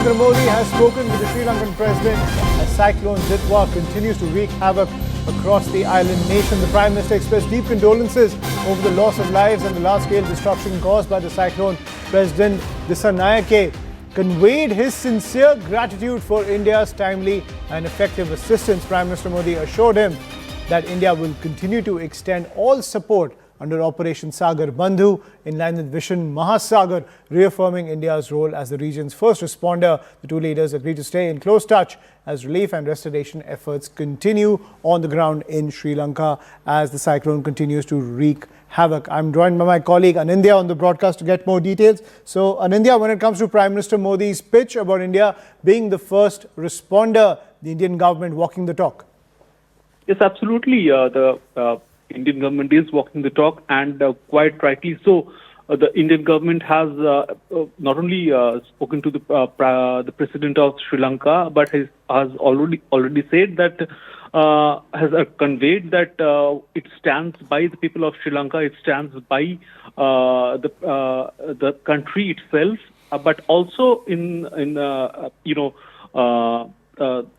Minister Modi has spoken with the Sri Lankan president as Cyclone Ditwah continues to wreak havoc across the island nation. The Prime Minister expressed deep condolences over the loss of lives and the large-scale destruction caused by the cyclone. President Dissanayake conveyed his sincere gratitude for India's timely and effective assistance. Prime Minister Modi assured him that India will continue to extend all support under Operation Sagar Bandhu in line with Vision Mahasagar, reaffirming India's role as the region's first responder. The two leaders agreed to stay in close touch as relief and restoration efforts continue on the ground in Sri Lanka as the cyclone continues to wreak havoc. I'm joined by my colleague Anindya on the broadcast to get more details. So Anindya, when it comes to Prime Minister Modi's pitch about India being the first responder, the Indian government walking the talk. Yes, absolutely. The Indian government is walking the talk, and quite rightly so. The Indian government has not only spoken to the president of Sri Lanka, but has already said that has conveyed that it stands by the people of Sri Lanka. It stands by the country itself, but also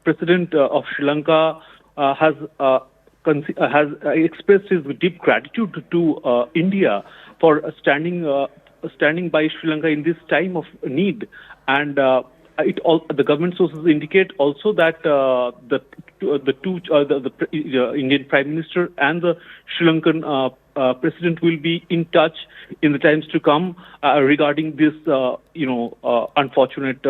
President of Sri Lanka has expressed his deep gratitude to India for standing by Sri Lanka in this time of need, and the government sources indicate also that the Indian Prime Minister and the Sri Lankan President will be in touch in the times to come regarding this unfortunate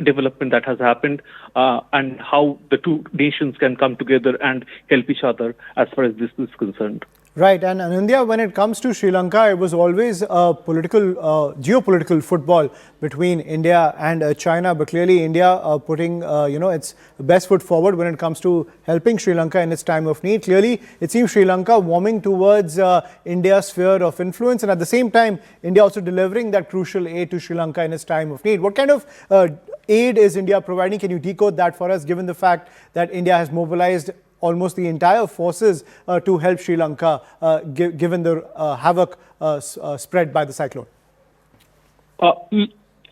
development that has happened, and how the two nations can come together and help each other as far as this is concerned. Right, and Anindya, when it comes to Sri Lanka, it was always a geopolitical football between India and China. But clearly, India putting its best foot forward when it comes to helping Sri Lanka in its time of need. Clearly, it seems Sri Lanka warming towards India's sphere of influence, and at the same time, India also delivering that crucial aid to Sri Lanka in its time of need. What kind of aid is India providing? Can you decode that for us, given the fact that India has mobilized almost the entire forces to help Sri Lanka, given the havoc spread by the cyclone?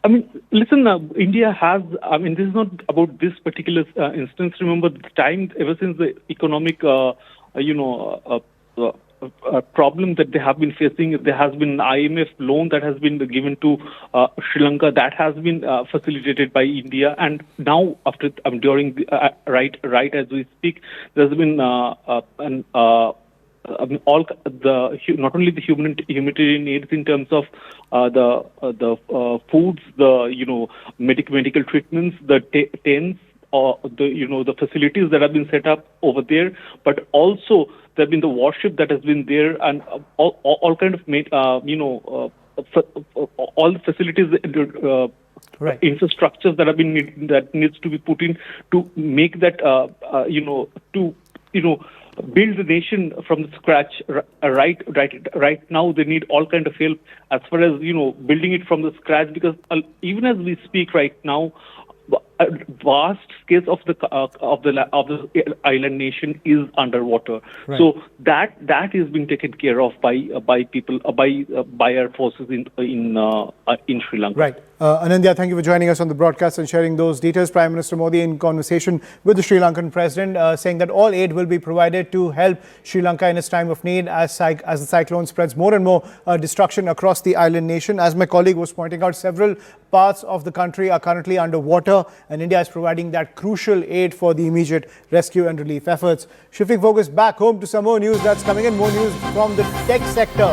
India has, this is not about this particular instance. Remember the time, ever since the economic, problem that they have been facing, there has been an IMF loan that has been given to Sri Lanka that has been facilitated by India, and now after during the, right as we speak, there's been not only the humanitarian aids in terms of the foods, the medical treatments, the tents, or the facilities that have been set up over there, but also there have been the warship that has been there, and all kind of all the facilities, infrastructures that have been that needs to be put in to make that build the nation from the scratch. Right now, they need all kind of help as far as building it from the scratch, because even as we speak right now, a vast scale of the island nation is underwater. Right. So that is being taken care of by people by our forces in Sri Lanka. Right. Anindya, thank you for joining us on the broadcast and sharing those details. Prime Minister Modi in conversation with the Sri Lankan President saying that all aid will be provided to help Sri Lanka in its time of need as the cyclone spreads more and more destruction across the island nation. As my colleague was pointing out, several parts of the country are currently underwater, and India is providing that crucial aid for the immediate rescue and relief efforts. Shifting focus back home to some more news that's coming in, more news from the tech sector.